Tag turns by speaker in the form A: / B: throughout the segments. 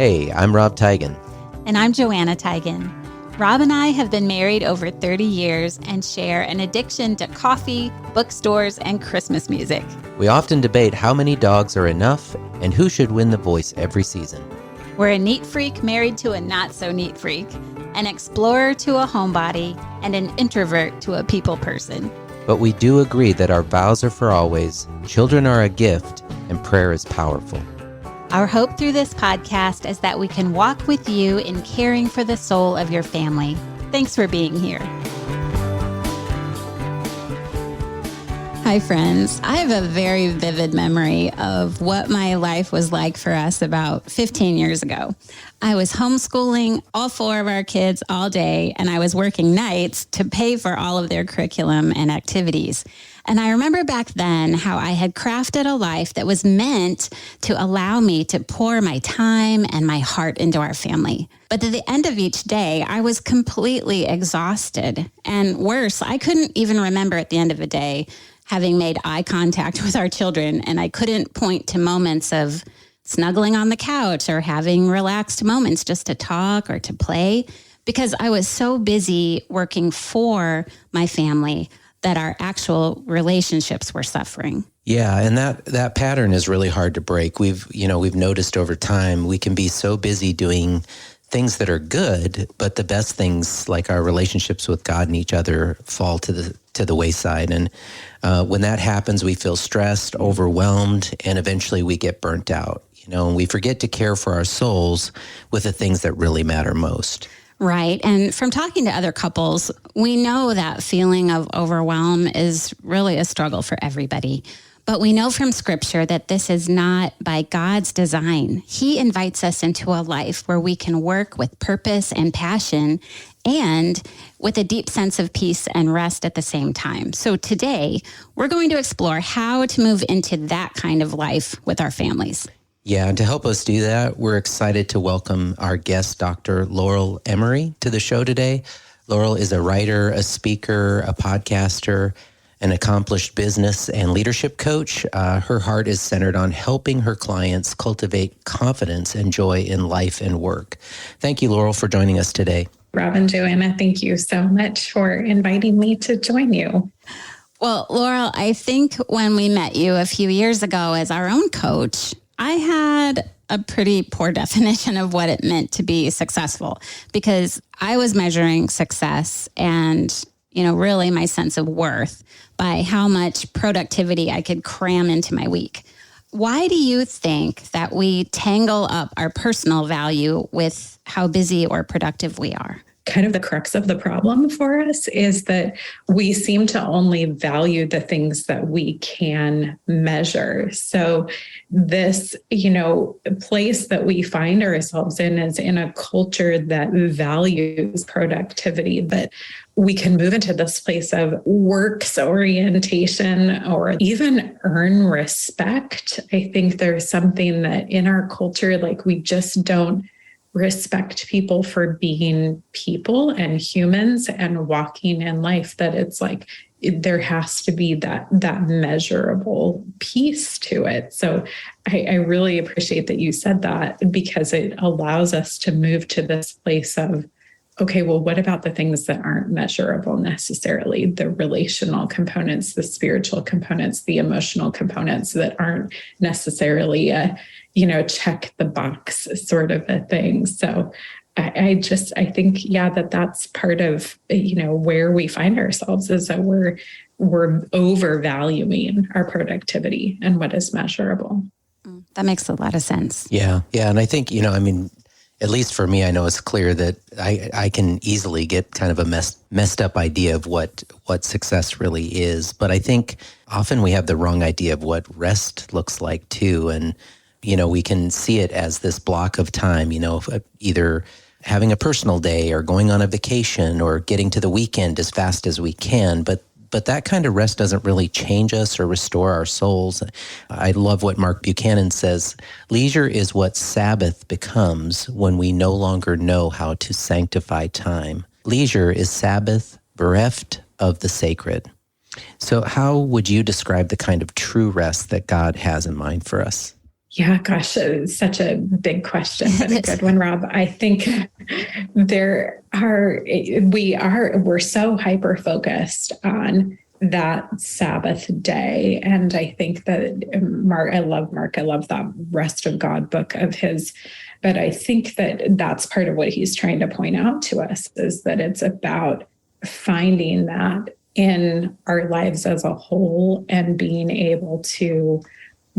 A: Hey, I'm Rob Teigen.
B: And I'm Joanna Teigen. Rob and I have been married over 30 years and share an addiction to coffee, bookstores, and Christmas music.
A: We often debate how many dogs are enough and who should win The Voice every season.
B: We're a neat freak married to a not-so-neat freak, an explorer to a homebody, and an introvert to a people person.
A: But we do agree that our vows are for always, children are a gift, and prayer is powerful.
B: Our hope through this podcast is that we can walk with you in caring for the soul of your family. Thanks for being here. Hi, friends. I have a very vivid memory of what my life was like for us about 15 years ago. I was homeschooling all four of our kids all day, and I was working nights to pay for all of their curriculum and activities. And I remember back then how I had crafted a life that was meant to allow me to pour my time and my heart into our family. But at the end of each day, I was completely exhausted. And worse, I couldn't even remember at the end of a day having made eye contact with our children. And I couldn't point to moments of snuggling on the couch or having relaxed moments just to talk or to play, because I was so busy working for my family that our actual relationships were suffering.
A: Yeah, and that pattern is really hard to break. We've noticed over time we can be so busy doing things that are good, but the best things like our relationships with God and each other fall to the wayside. And when that happens, we feel stressed, overwhelmed, and eventually we get burnt out. And we forget to care for our souls with the things that really matter most.
B: Right. And from talking to other couples, we know that feeling of overwhelm is really a struggle for everybody. But we know from Scripture that this is not by God's design. He invites us into a life where we can work with purpose and passion and with a deep sense of peace and rest at the same time. So today, we're going to explore how to move into that kind of life with our families.
A: Yeah, and to help us do that, we're excited to welcome our guest, Dr. Laurel Emory, to the show today. Laurel is a writer, a speaker, a podcaster, an accomplished business and leadership coach. Her heart is centered on helping her clients cultivate confidence and joy in life and work. Thank you, Laurel, for joining us today.
C: Rob and Joanna, thank you so much for inviting me to join you.
B: Well, Laurel, I think when we met you a few years ago as our own coach, I had a pretty poor definition of what it meant to be successful, because I was measuring success and, really my sense of worth by how much productivity I could cram into my week. Why do you think that we tangle up our personal value with how busy or productive we are?
C: Kind of the crux of the problem for us is that we seem to only value the things that we can measure. So this, place that we find ourselves in is in a culture that values productivity, but we can move into this place of works orientation or even earn respect. I think there's something that in our culture, we just don't respect people for being people and humans and walking in life, that it's there has to be that measurable piece to it. So I really appreciate that you said that, because it allows us to move to this place of, okay, well, what about the things that aren't measurable necessarily? The relational components, the spiritual components, the emotional components that aren't necessarily check the box sort of a thing. So I think, that's part of, where we find ourselves, is that we're overvaluing our productivity and what is measurable.
B: That makes a lot of sense.
A: Yeah. And I think, at least for me, I know it's clear that I can easily get kind of a messed up idea of what success really is. But I think often we have the wrong idea of what rest looks like too. And, we can see it as this block of time, either having a personal day or going on a vacation or getting to the weekend as fast as we can. But that kind of rest doesn't really change us or restore our souls. I love what Mark Buchanan says. Leisure is what Sabbath becomes when we no longer know how to sanctify time. Leisure is Sabbath bereft of the sacred. So how would you describe the kind of true rest that God has in mind for us?
C: Yeah, gosh, it's such a big question, but a good one, Rob. I think we're so hyper focused on that Sabbath day. And I think that I love Mark. I love that Rest of God book of his. But I think that that's part of what he's trying to point out to us, is that it's about finding that in our lives as a whole and being able to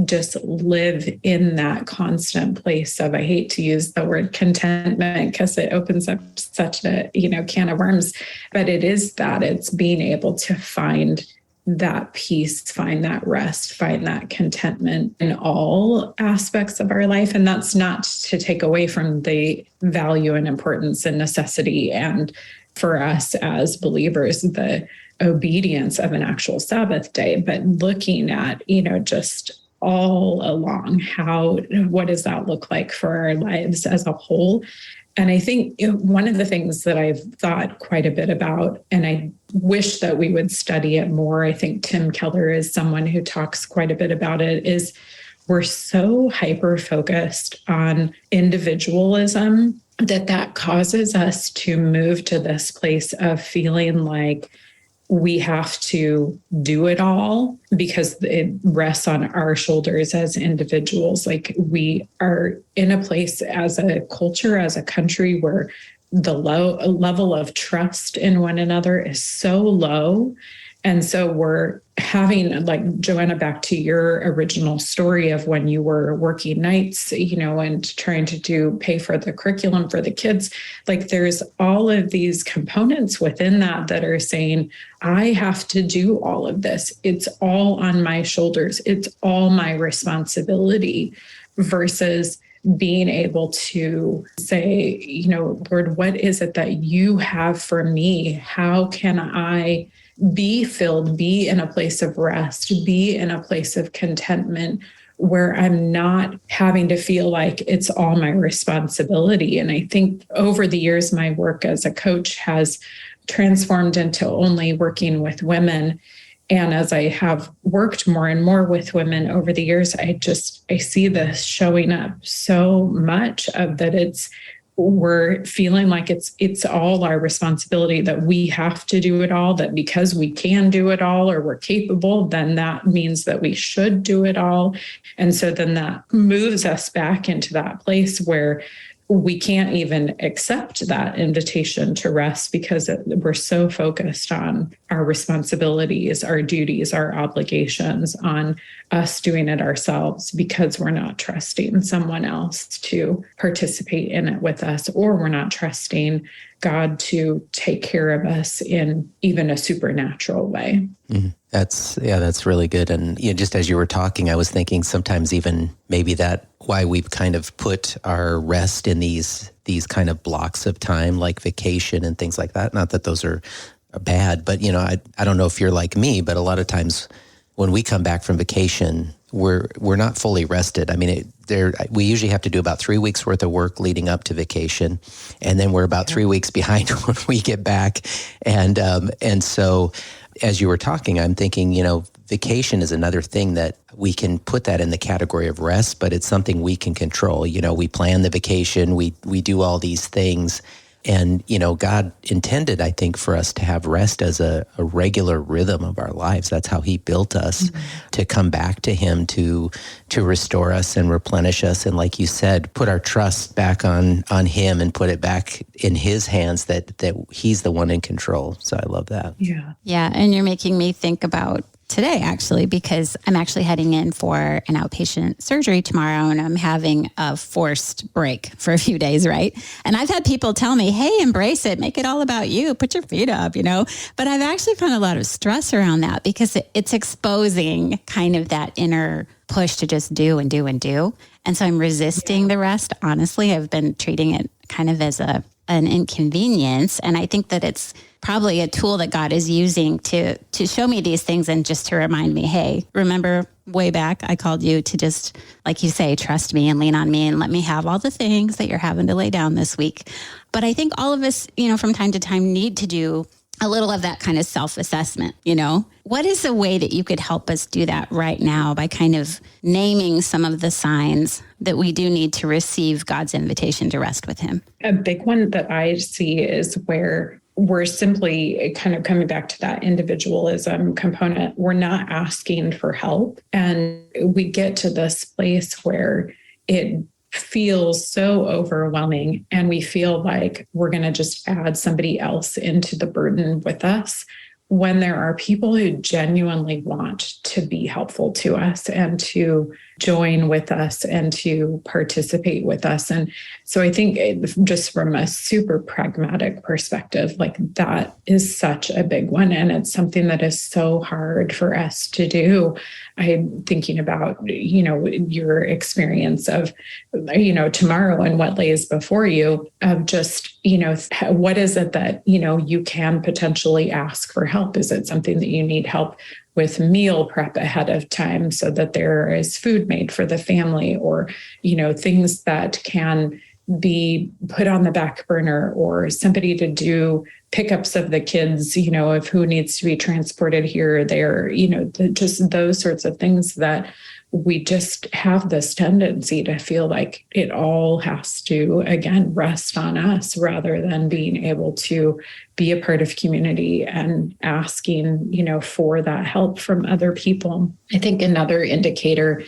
C: just live in that constant place of, I hate to use the word contentment because it opens up such a, can of worms, but it's being able to find that peace, find that rest, find that contentment in all aspects of our life. And that's not to take away from the value and importance and necessity, and for us as believers, the obedience of an actual Sabbath day, but looking at, just all along, what does that look like for our lives as a whole? And I think one of the things that I've thought quite a bit about, and I wish that we would study it more, I think Tim Keller is someone who talks quite a bit about it, is we're so hyper-focused on individualism that causes us to move to this place of feeling like we have to do it all because it rests on our shoulders as individuals. Like, we are in a place as a culture, as a country, where the level of trust in one another is so low. And so we're having, like, Joanna, back to your original story of when you were working nights, and trying to pay for the curriculum for the kids, like, there's all of these components within that are saying, I have to do all of this. It's all on my shoulders. It's all my responsibility, versus being able to say, Lord, what is it that you have for me? How can I be filled, be in a place of rest, be in a place of contentment, where I'm not having to feel like it's all my responsibility? And I think over the years, my work as a coach has transformed into only working with women. And as I have worked more and more with women over the years, I see this showing up so much, of that we're feeling like it's all our responsibility, that we have to do it all, that because we can do it all, or we're capable, then that means that we should do it all. And so then that moves us back into that place where we can't even accept that invitation to rest, because we're so focused on our responsibilities, our duties, our obligations, on us doing it ourselves, because we're not trusting someone else to participate in it with us, or we're not trusting God to take care of us in even a supernatural way.
A: Mm-hmm. That's really good. And just as you were talking, I was thinking sometimes even maybe that why we've kind of put our rest in these kind of blocks of time, like vacation and things like that. Not that those are bad, but I don't know if you're like me, but a lot of times when we come back from vacation, we're not fully rested. I mean, we usually have to do about 3 weeks worth of work leading up to vacation, and then we're about 3 weeks behind when we get back. And so as you were talking, I'm thinking, vacation is another thing that we can put that in the category of rest, but it's something we can control. We plan the vacation, we do all these things. And, God intended, I think, for us to have rest as a regular rhythm of our lives. That's how he built us, to come back to him, to restore us and replenish us. And like you said, put our trust back on him and put it back in his hands, that he's the one in control. So I love that.
C: Yeah.
B: Yeah. And you're making me think about today, actually, because I'm actually heading in for an outpatient surgery tomorrow, and I'm having a forced break for a few days, right? And I've had people tell me, hey, embrace it, make it all about you, put your feet up, But I've actually found a lot of stress around that, because it's exposing kind of that inner push to just do and do and do. And so I'm resisting the rest. Honestly, I've been treating it kind of as an inconvenience. And I think that it's probably a tool that God is using to show me these things, and just to remind me, hey, remember way back, I called you to just, like you say, trust me and lean on me and let me have all the things that you're having to lay down this week. But I think all of us, from time to time need to do a little of that kind of self-assessment, you know? What is a way that you could help us do that right now by kind of naming some of the signs that we do need to receive God's invitation to rest with him?
C: A big one that I see is where we're simply kind of coming back to that individualism component. We're not asking for help. And we get to this place where it feels so overwhelming and we feel like we're going to just add somebody else into the burden with us, when there are people who genuinely want to be helpful to us and to join with us and to participate with us. And so I think just from a super pragmatic perspective, like that is such a big one. And it's something that is so hard for us to do. I'm thinking about, your experience of, tomorrow and what lays before you, of just, what is it that, you can potentially ask for help? Is it something that you need help with meal prep ahead of time so that there is food made for the family, or, things that can be put on the back burner, or somebody to do pickups of the kids, of who needs to be transported here or there, just those sorts of things that we just have this tendency to feel like it all has to, again, rest on us rather than being able to be a part of community and asking, for that help from other people. I think another indicator,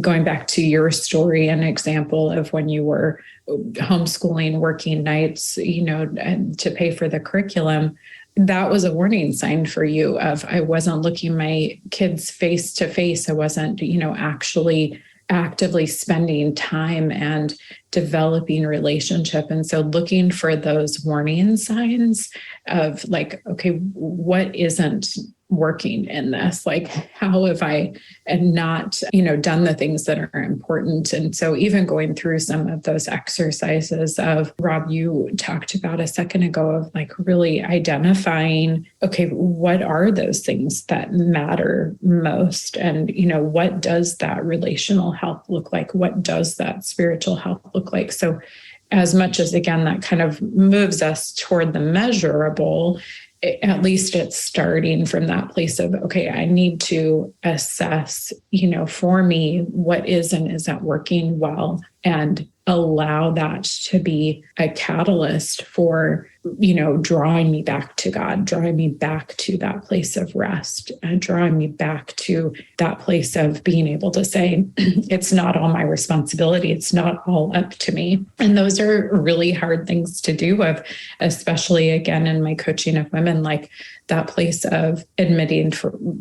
C: going back to your story, an example of when you were homeschooling, working nights, to pay for the curriculum, that was a warning sign for you of, I wasn't looking my kids face to face. I wasn't, actually actively spending time and developing relationship. And so looking for those warning signs of like, okay, what isn't working in this? Like, how have I not, done the things that are important? And so even going through some of those exercises of, Rob, you talked about a second ago, of like really identifying, okay, what are those things that matter most? And, what does that relational health look like? What does that spiritual health look like? So as much as, again, that kind of moves us toward the measurable, at least it's starting from that place of, okay, I need to assess, for me, what is and isn't working well, and allow that to be a catalyst for, drawing me back to God, drawing me back to that place of rest, and drawing me back to that place of being able to say, it's not all my responsibility. It's not all up to me. And those are really hard things to do, especially again, in my coaching of women, like that place of admitting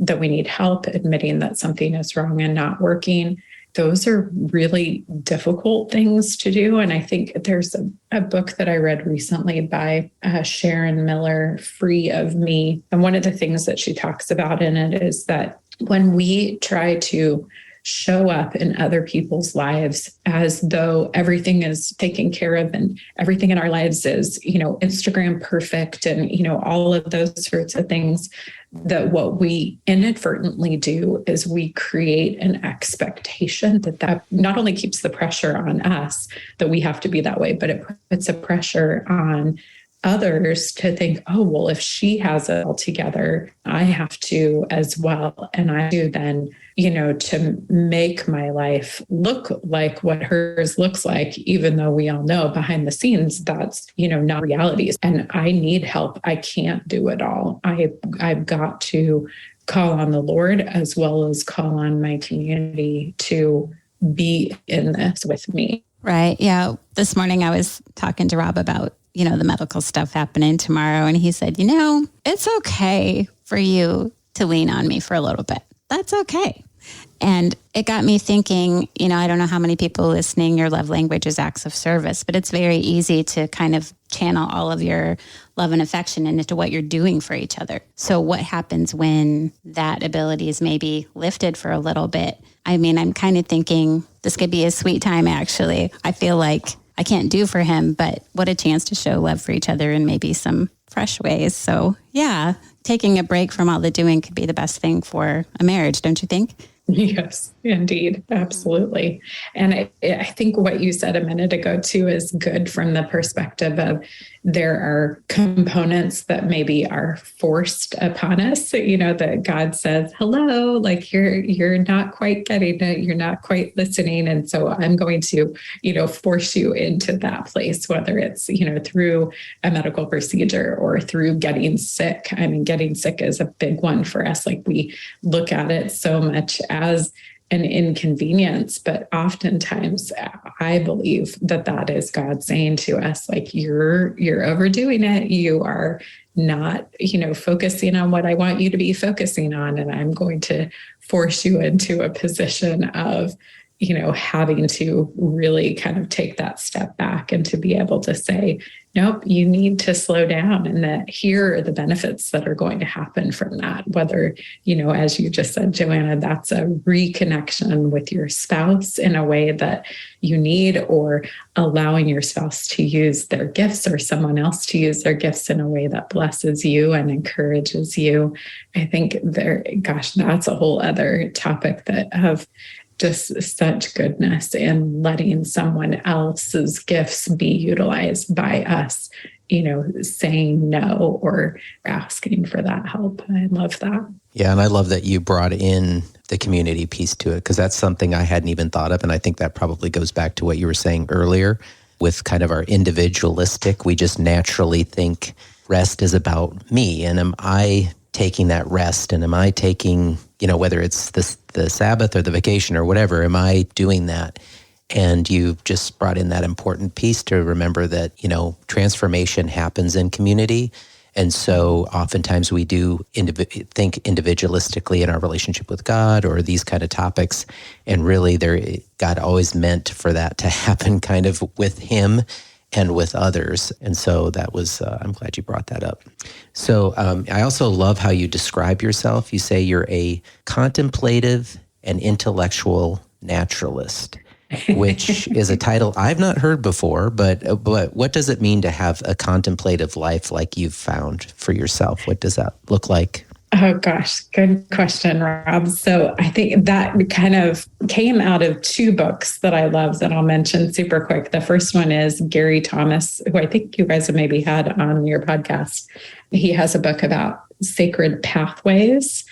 C: that we need help, admitting that something is wrong and not working. Those are really difficult things to do. And I think there's a book that I read recently by Sharon Miller, Free of Me. And one of the things that she talks about in it is that when we try to show up in other people's lives as though everything is taken care of and everything in our lives is, Instagram perfect and, all of those sorts of things, that what we inadvertently do is we create an expectation that not only keeps the pressure on us that we have to be that way, but it puts a pressure on others to think, oh, well, if she has it all together, I have to as well. And I do then, to make my life look like what hers looks like, even though we all know behind the scenes, that's, not reality. And I need help. I can't do it all. I've got to call on the Lord as well as call on my community to be in this with me.
B: Right. Yeah. This morning I was talking to Rob about, the medical stuff happening tomorrow. And he said, it's okay for you to lean on me for a little bit. That's okay. And it got me thinking, I don't know how many people listening, your love language is acts of service, but it's very easy to kind of channel all of your love and affection into what you're doing for each other. So what happens when that ability is maybe lifted for a little bit? I mean, I'm kind of thinking this could be a sweet time, actually. I feel like I can't do for him, but what a chance to show love for each other in maybe some fresh ways. So yeah, taking a break from all the doing could be the best thing for a marriage, don't you think?
C: Yes, indeed. Absolutely. And I think what you said a minute ago, too, is good from the perspective of there are components that maybe are forced upon us, that God says, hello, like you're not quite getting it, you're not quite listening. And so I'm going to, force you into that place, whether it's, through a medical procedure or through getting sick. I mean, getting sick is a big one for us. Like we look at it so much as an inconvenience, but oftentimes I believe that is God saying to us, like, you're overdoing it. You are not, focusing on what I want you to be focusing on. And I'm going to force you into a position of, having to really kind of take that step back and to be able to say, nope, you need to slow down. And that here are the benefits that are going to happen from that. Whether, as you just said, Joanna, that's a reconnection with your spouse in a way that you need, or allowing your spouse to use their gifts or someone else to use their gifts in a way that blesses you and encourages you. I think that's a whole other topic that of just such goodness in letting someone else's gifts be utilized by us, saying no or asking for that help. I love that.
A: Yeah, and I love that you brought in the community piece to it, because that's something I hadn't even thought of. And I think that probably goes back to what you were saying earlier with kind of our individualistic. We just naturally think rest is about me. And am I taking that rest? And am I taking, whether it's the Sabbath or the vacation or whatever, am I doing that? And you just brought in that important piece to remember that, transformation happens in community. And so oftentimes we do think individualistically in our relationship with God or these kind of topics. And really God always meant for that to happen kind of with him and with others. And so that was, I'm glad you brought that up. So I also love how you describe yourself. You say you're a contemplative and intellectual naturalist, which is a title I've not heard before, but what does it mean to have a contemplative life like you've found for yourself? What does that look like?
C: Oh gosh, good question, Rob. So I think that kind of came out of two books that I love that I'll mention super quick. The first one is Gary Thomas, who I think you guys have maybe had on your podcast. He has a book about sacred pathways.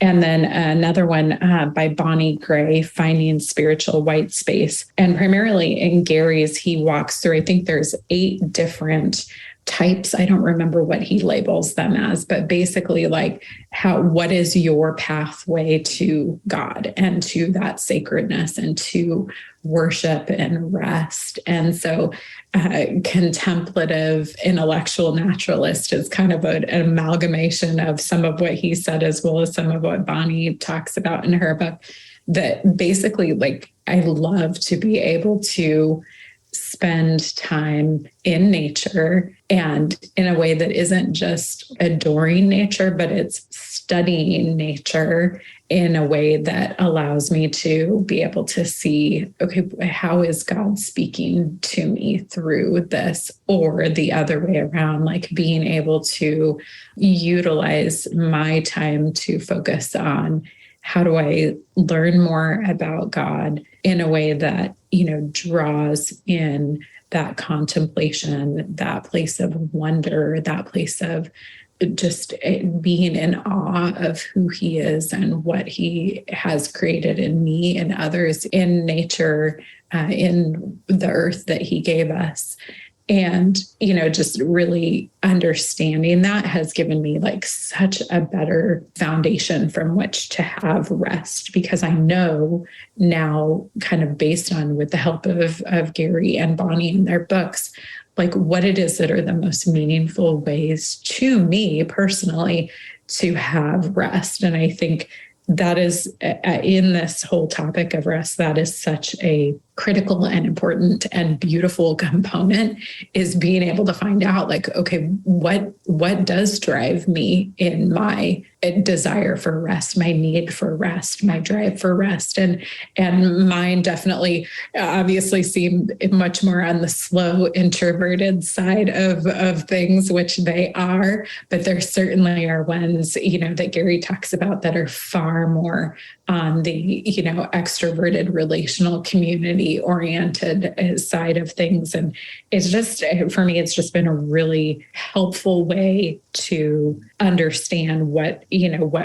C: And then another one by Bonnie Gray, Finding Spiritual White Space. And primarily in Gary's, he walks through, I think there's 8 different types. I don't remember what he labels them as, but basically like what is your pathway to God and to that sacredness and to worship and rest. And so contemplative intellectual naturalist is kind of an amalgamation of some of what he said, as well as some of what Bonnie talks about in her book, that basically like I love to be able to spend time in nature, and in a way that isn't just adoring nature, but it's studying nature in a way that allows me to be able to see, okay, how is God speaking to me through this? Or the other way around, like being able to utilize my time to focus on how do I learn more about God in a way that, draws in that contemplation, that place of wonder, that place of just being in awe of who he is and what he has created in me and others, in nature, in the earth that he gave us. And, just really understanding that has given me like such a better foundation from which to have rest, because I know now, kind of based on with the help of Gary and Bonnie in their books, like what it is that are the most meaningful ways to me personally to have rest. And I think that is in this whole topic of rest, that is such a critical and important and beautiful component is being able to find out, like, okay, what does drive me in my desire for rest, my need for rest, my drive for rest. And mine definitely obviously seem much more on the slow introverted side of things, which they are, but there certainly are ones, that Gary talks about that are far more on the, extroverted relational community oriented side of things. And it's just, for me, it's just been a really helpful way to understand what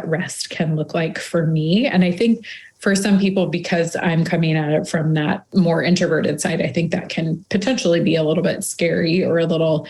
C: rest can look like for me. And I think for some people, because I'm coming at it from that more introverted side, I think that can potentially be a little bit scary or a little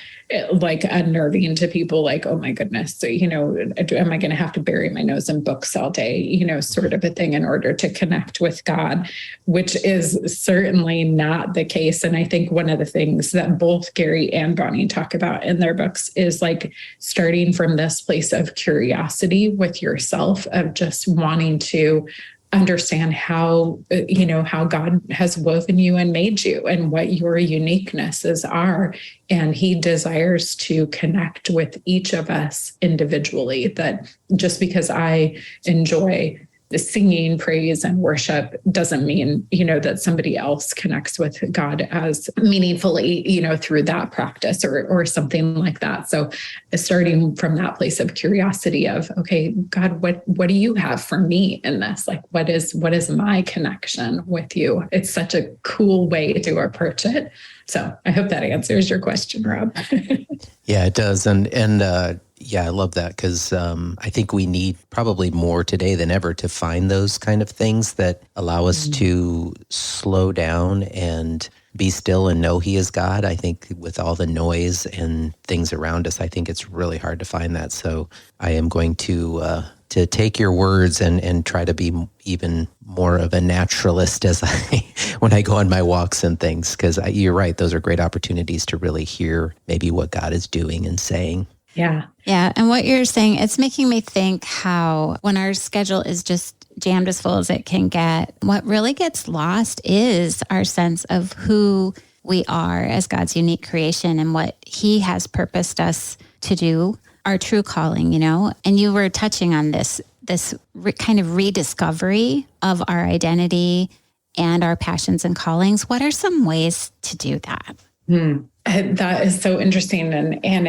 C: like unnerving to people, like, oh my goodness, so, am I going to have to bury my nose in books all day, sort of a thing in order to connect with God, which is certainly not the case. And I think one of the things that both Gary and Bonnie talk about in their books is like starting from this place of curiosity with yourself, of just wanting to understand how God has woven you and made you and what your uniquenesses are. And he desires to connect with each of us individually, that just because I enjoy the singing, praise, and worship doesn't mean, that somebody else connects with God as meaningfully, through that practice or something like that. So starting from that place of curiosity of, okay, God, what do you have for me in this? Like, what is my connection with you? It's such a cool way to approach it. So I hope that answers your question, Rob.
A: Yeah, it does. Yeah, I love that, because I think we need probably more today than ever to find those kind of things that allow us to slow down and be still and know he is God. I think with all the noise and things around us, I think it's really hard to find that. So I am going to take your words and try to be even more of a naturalist when I go on my walks and things, because you're right. Those are great opportunities to really hear maybe what God is doing and saying.
C: Yeah.
B: Yeah. And what you're saying, it's making me think how when our schedule is just jammed as full as it can get, what really gets lost is our sense of who we are as God's unique creation and what he has purposed us to do, our true calling, And you were touching on this kind of rediscovery of our identity and our passions and callings. What are some ways to do that?
C: That is so interesting. And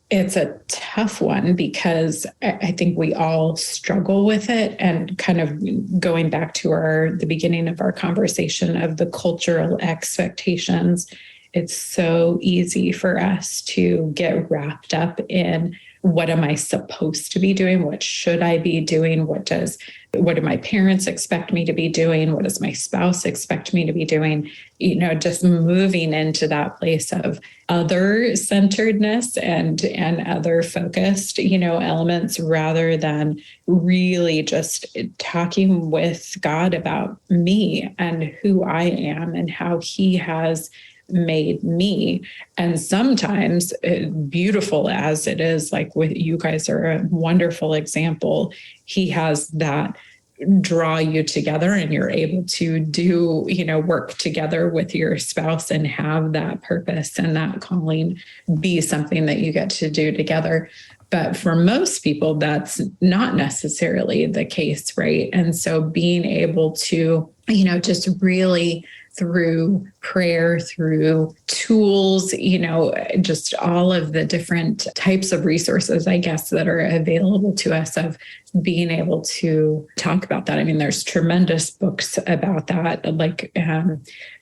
C: it's a tough one, because I think we all struggle with it. And kind of going back to the beginning of our conversation of the cultural expectations, it's so easy for us to get wrapped up in, what am I supposed to be doing? What should I be doing? What do my parents expect me to be doing? What does my spouse expect me to be doing? Just moving into that place of other centeredness and other focused, elements, rather than really just talking with God about me and who I am and how he has made me. And sometimes, beautiful as it is, like with you guys are a wonderful example, he has that draw you together and you're able to do, work together with your spouse and have that purpose and that calling be something that you get to do together. But for most people, that's not necessarily the case, right? And so being able to, just really through prayer, through tools, just all of the different types of resources, I guess, that are available to us, of being able to talk about that. I mean, there's tremendous books about that. Like,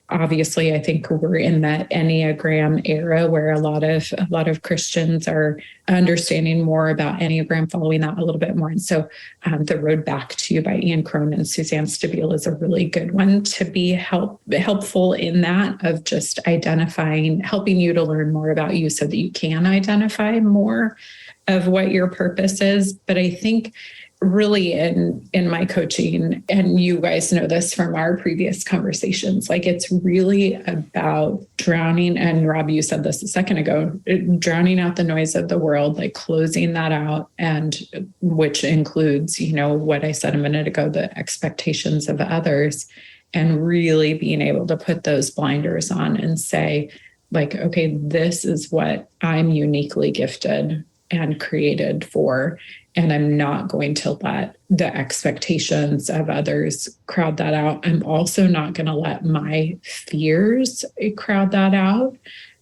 C: obviously, I think we're in that Enneagram era where a lot of Christians are understanding more about Enneagram, following that a little bit more. And so The Road Back to You by Ian Cron and Suzanne Stabile is a really good one to be helpful in that, of just helping you to learn more about you so that you can identify more of what your purpose is. But I think really in my coaching, and you guys know this from our previous conversations, like it's really about drowning, and Rob, you said this a second ago, drowning out the noise of the world, like closing that out, and which includes, what I said a minute ago, the expectations of others, and really being able to put those blinders on and say, like, okay, this is what I'm uniquely gifted and created for. And I'm not going to let the expectations of others crowd that out. I'm also not going to let my fears crowd that out,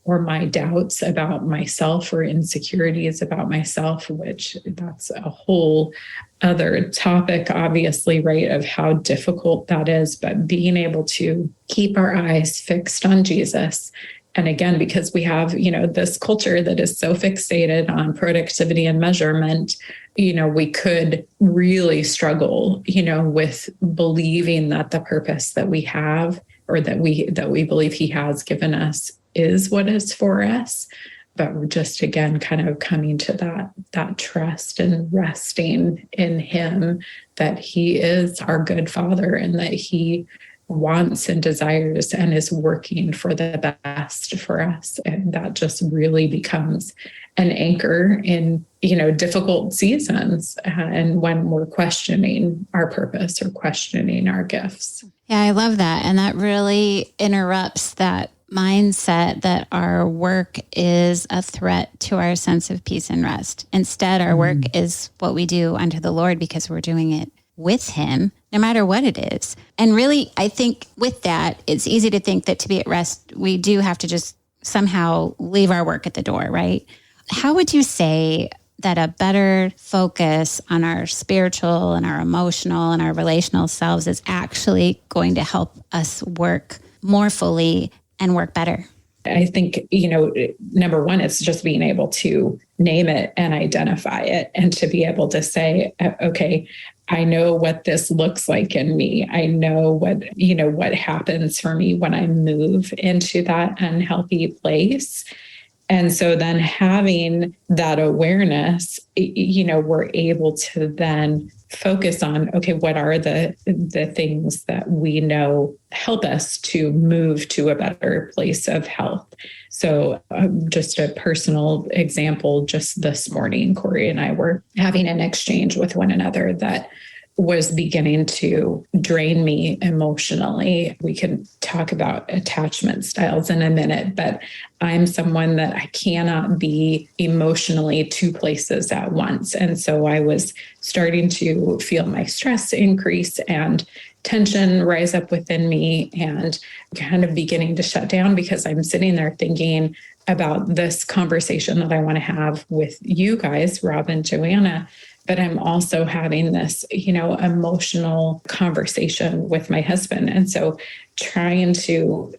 C: or my doubts about myself or insecurities about myself, which that's a whole other topic, obviously, right, of how difficult that is. But being able to keep our eyes fixed on Jesus. And again, because we have, this culture that is so fixated on productivity and measurement, we could really struggle, with believing that the purpose that we have, or that we believe he has given us, is what is for us. But we're just, again, kind of coming to that trust and resting in him, that he is our good father and that he wants and desires and is working for the best for us. And that just really becomes an anchor in, difficult seasons, and when we're questioning our purpose or questioning our gifts.
B: Yeah, I love that. And that really interrupts that mindset that our work is a threat to our sense of peace and rest. Instead, our work is what we do unto the Lord because we're doing it with him, no matter what it is. And really, I think with that, it's easy to think that to be at rest, we do have to just somehow leave our work at the door, right? How would you say that a better focus on our spiritual and our emotional and our relational selves is actually going to help us work more fully and work better?
C: I think, number one, it's just being able to name it and identify it, and to be able to say, okay, I know what this looks like in me. I know what happens for me when I move into that unhealthy place. And so then having that awareness, we're able to then focus on, okay, what are the things that we know help us to move to a better place of health. So just a personal example, just this morning, Corey and I were having an exchange with one another that was beginning to drain me emotionally. We can talk about attachment styles in a minute, but I'm someone that I cannot be emotionally two places at once. And so I was starting to feel my stress increase and tension rise up within me, and kind of beginning to shut down, because I'm sitting there thinking about this conversation that I want to have with you guys, Rob and Joanna. But I'm also having this, emotional conversation with my husband. And so trying to,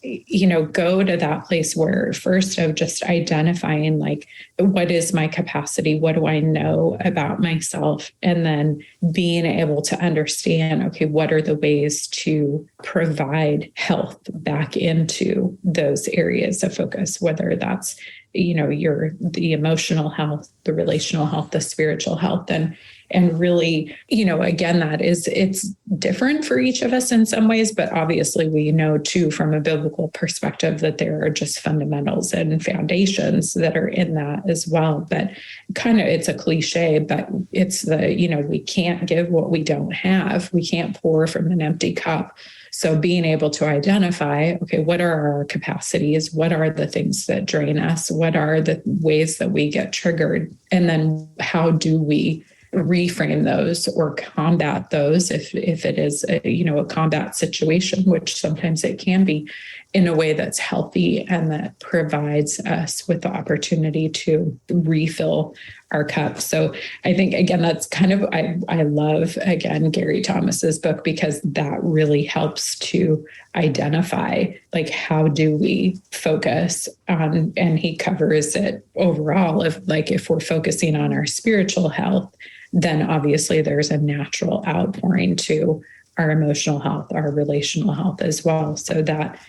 C: go to that place where first of just identifying, like, what is my capacity? What do I know about myself? And then being able to understand, okay, what are the ways to provide health back into those areas of focus, whether that's the emotional health, the relational health, the spiritual health. And really, again, it's different for each of us in some ways, but obviously we know too, from a biblical perspective, that there are just fundamentals and foundations that are in that as well. But kind of, it's a cliche, but it's we can't give what we don't have. We can't pour from an empty cup. So being able to identify, okay, what are our capacities? What are the things that drain us? What are the ways that we get triggered? And then how do we reframe those or combat those if it is a combat situation, which sometimes it can be, in a way that's healthy and that provides us with the opportunity to refill our cup. So I think, again, that's kind of, I love, again, Gary Thomas's book, because that really helps to identify, like, how do we focus on, and he covers it overall of, like, if we're focusing on our spiritual health, then obviously there's a natural outpouring to our emotional health, our relational health as well. So that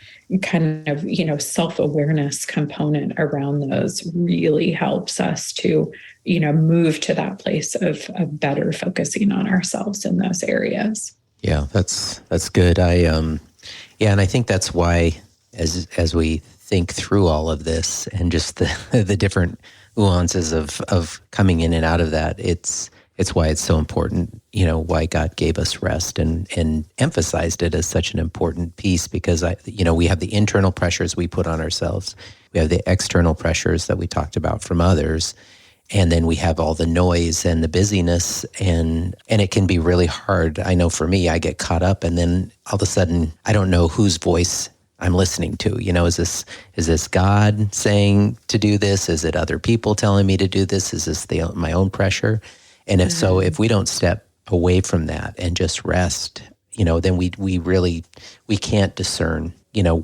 C: kind of, self-awareness component around those really helps us to, move to that place of better focusing on ourselves in those areas.
A: Yeah, that's good. And I think that's why, as we think through all of this and just the different nuances of coming in and out of that, it's it's why it's so important, why God gave us rest and emphasized it as such an important piece, because we have the internal pressures we put on ourselves. We have the external pressures that we talked about from others. And then we have all the noise and the busyness, and it can be really hard. I know for me, I get caught up, and then all of a sudden, I don't know whose voice I'm listening to. Is this God saying to do this? Is it other people telling me to do this? Is this my own pressure? And if we don't step away from that and just rest, then we can't discern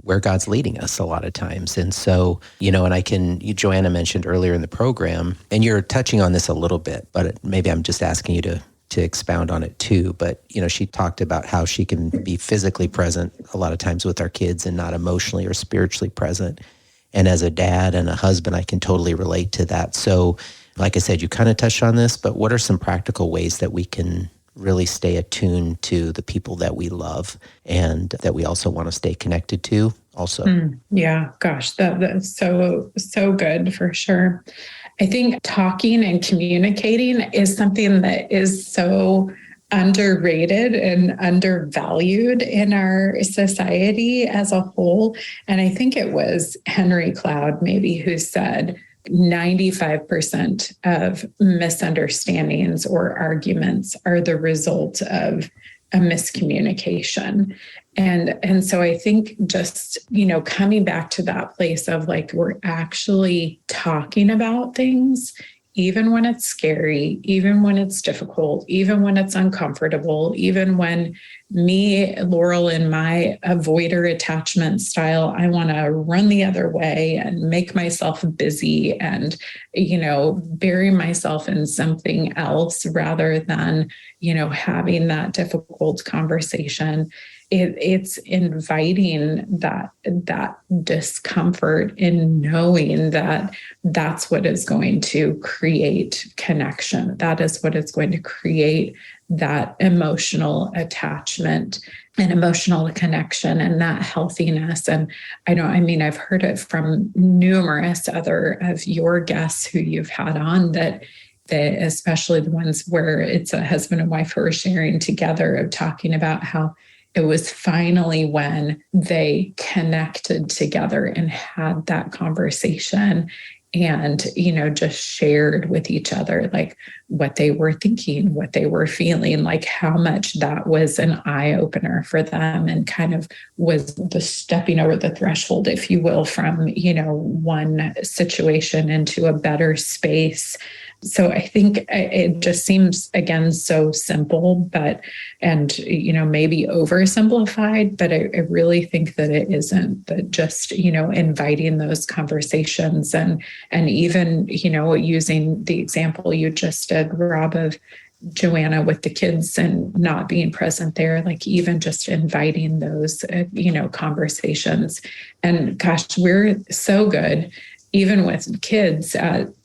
A: where God's leading us a lot of times. And so, Joanna mentioned earlier in the program, and you're touching on this a little bit, but maybe I'm just asking you to expound on it too. But, she talked about how she can be physically present a lot of times with our kids and not emotionally or spiritually present. And as a dad and a husband, I can totally relate to that. So, like I said, you kind of touched on this, but what are some practical ways that we can really stay attuned to the people that we love and that we also want to stay connected to also?
C: Yeah, gosh, that's so good for sure. I think talking and communicating is something that is so underrated and undervalued in our society as a whole. And I think it was Henry Cloud maybe who said 95% of misunderstandings or arguments are the result of a miscommunication. And so I think just, coming back to that place of like, we're actually talking about things, even when it's scary, even when it's difficult, even when it's uncomfortable, even when me, Laurel, in my avoider attachment style, I want to run the other way and make myself busy and, bury myself in something else rather than, having that difficult conversation. It's inviting that discomfort in knowing that that's what is going to create connection. That is what is going to create that emotional attachment and emotional connection and that healthiness. And I've heard it from numerous other of your guests who you've had on that especially the ones where it's a husband and wife who are sharing together of talking about how it was finally when they connected together and had that conversation and, just shared with each other, like what they were thinking, what they were feeling, like how much that was an eye opener for them and kind of was the stepping over the threshold, if you will, from, one situation into a better space. So I think it just seems, again, so simple, maybe oversimplified, but I really think that it isn't, that just, inviting those conversations and even, using the example you just did, Rob, of Joanna with the kids and not being present there, like even just inviting those, conversations. And gosh, we're so good even with kids,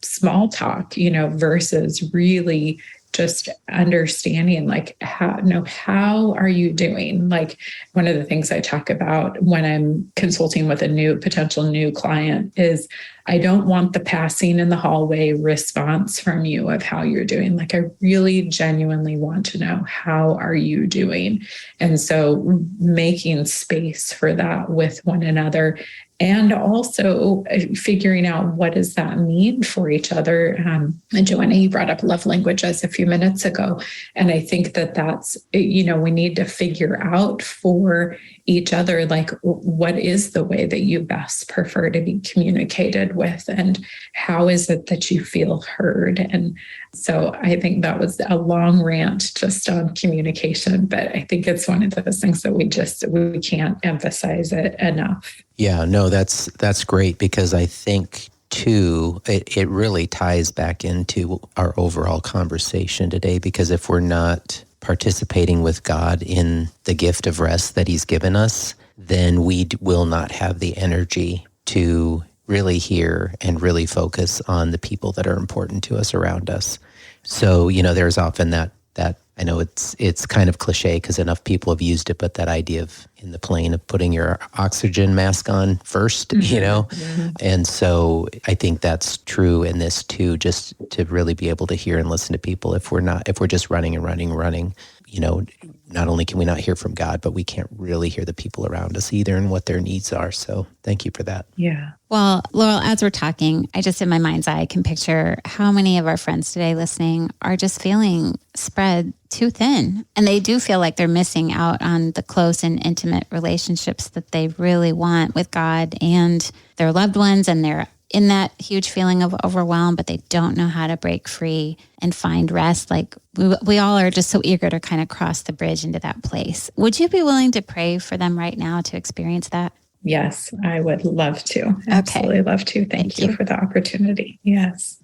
C: small talk, versus really just understanding like how are you doing? Like one of the things I talk about when I'm consulting with a potential new client is I don't want the passing in the hallway response from you of how you're doing. Like I really genuinely want to know, how are you doing? And so making space for that with one another. And also figuring out what does that mean for each other. And Joanna, you brought up love languages a few minutes ago. And I think that's, we need to figure out for each other, like what is the way that you best prefer to be communicated with and how is it that you feel heard? And so I think that was a long rant just on communication, but I think it's one of those things that we can't emphasize it enough.
A: Yeah, no, that's great, because I think too, it really ties back into our overall conversation today, because if we're not participating with God in the gift of rest that He's given us, then we will not have the energy to really hear and really focus on the people that are important to us around us. So, there's often that I know it's kind of cliche because enough people have used it, but that idea of in the plane of putting your oxygen mask on first, and so I think that's true in this too, just to really be able to hear and listen to people. If we're just running and running and running, not only can we not hear from God, but we can't really hear the people around us either and what their needs are. So thank you for that.
C: Yeah.
B: Well, Laurel, as we're talking, I just in my mind's eye can picture how many of our friends today listening are just feeling spread too thin. And they do feel like they're missing out on the close and intimate relationships that they really want with God and their loved ones. And they're in that huge feeling of overwhelm, but they don't know how to break free and find rest. Like we all are just so eager to kind of cross the bridge into that place. Would you be willing to pray for them right now to experience that?
C: Yes, I would love to. Absolutely love to. Thank you for the opportunity. Yes.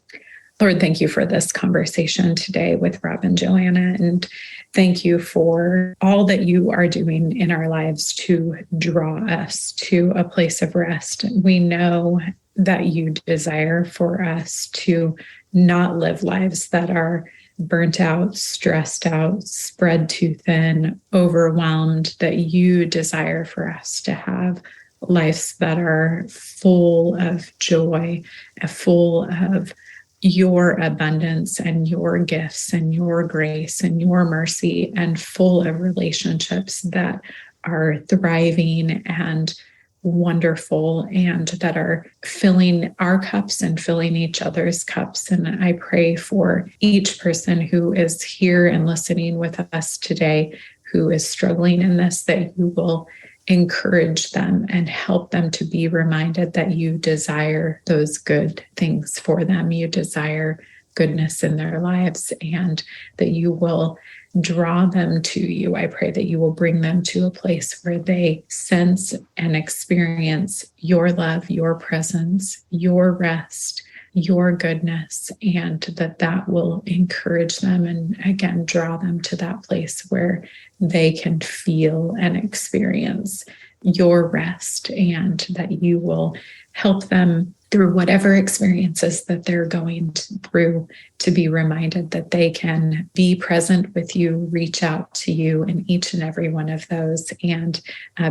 C: Lord, thank you for this conversation today with Rob and Joanna. And thank you for all that you are doing in our lives to draw us to a place of rest. We know that you desire for us to not live lives that are burnt out, stressed out, spread too thin, overwhelmed, that you desire for us to have lives that are full of joy, full of your abundance and your gifts and your grace and your mercy, and full of relationships that are thriving and wonderful and that are filling our cups and filling each other's cups. And I pray for each person who is here and listening with us today, who is struggling in this, that you will encourage them and help them to be reminded that you desire those good things for them. You desire goodness in their lives, and that you will draw them to you. I pray that you will bring them to a place where they sense and experience your love, your presence, your rest, your goodness, and that will encourage them and again draw them to that place where they can feel and experience your rest, and that you will help them through whatever experiences that they're going through to be reminded that they can be present with you, reach out to you in each and every one of those, and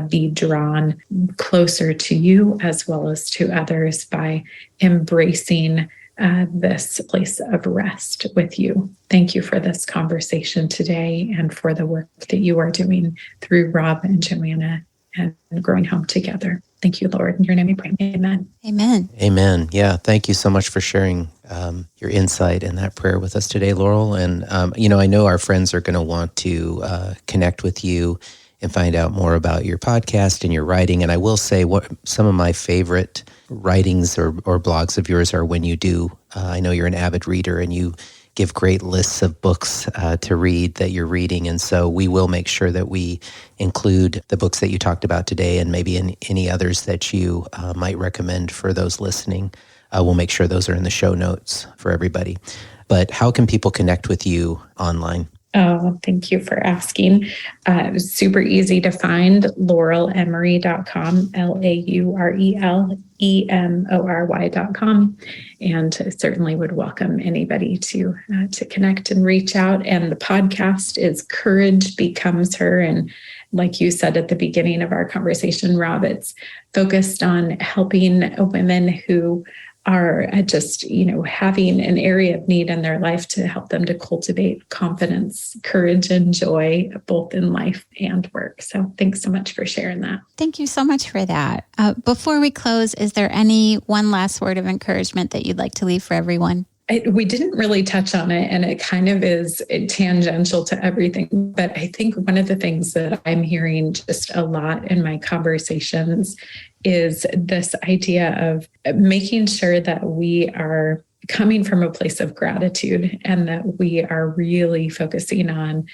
C: be drawn closer to you as well as to others by embracing this place of rest with you. Thank you for this conversation today and for the work that you are doing through Rob and Joanna and Growing Home Together. Thank you, Lord. In your name we pray. Amen.
B: Amen.
A: Amen. Yeah. Thank you so much for sharing your insight and that prayer with us today, Laurel. And, I know our friends are going to want to connect with you and find out more about your podcast and your writing. And I will say what some of my favorite writings or blogs of yours are when you do. I know you're an avid reader and you give great lists of books to read that you're reading. And so we will make sure that we include the books that you talked about today and maybe any others that you might recommend for those listening. We'll make sure those are in the show notes for everybody. But how can people connect with you online?
C: Oh, thank you for asking. It was super easy to find, laurelemory.com, LAURELEMORY.com. And I certainly would welcome anybody to connect and reach out. And the podcast is Courage Becomes Her. And like you said at the beginning of our conversation, Rob, it's focused on helping women who are just, having an area of need in their life to help them to cultivate confidence, courage, and joy, both in life and work. So thanks so much for sharing that.
B: Thank you so much for that. Before we close, is there any one last word of encouragement that you'd like to leave for everyone?
C: We didn't really touch on it, and it kind of is tangential to everything. But I think one of the things that I'm hearing just a lot in my conversations is this idea of making sure that we are coming from a place of gratitude, and that we are really focusing on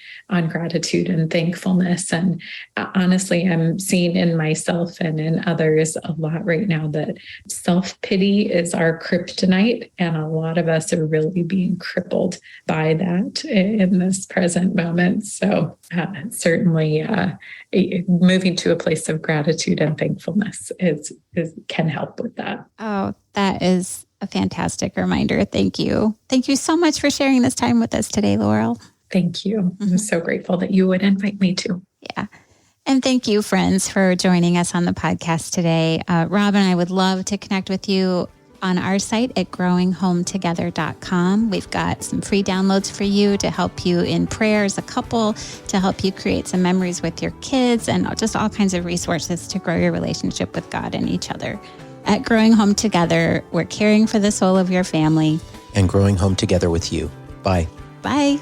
C: gratitude and thankfulness. And honestly, I'm seeing in myself and in others a lot right now that self-pity is our kryptonite, and a lot of us are really being crippled by that in this present moment. So certainly moving to a place of gratitude and thankfulness can help with that.
B: Oh, that is a fantastic reminder. Thank you. Thank you so much for sharing this time with us today, Laurel.
C: Thank you. I'm so grateful that you would invite me to.
B: Yeah. And thank you, friends, for joining us on the podcast today. Rob and I would love to connect with you on our site at growinghometogether.com. We've got some free downloads for you to help you in prayer as a couple, to help you create some memories with your kids, and just all kinds of resources to grow your relationship with God and each other. At Growing Home Together, we're caring for the soul of your family
A: and growing home together with you. Bye.
B: Bye.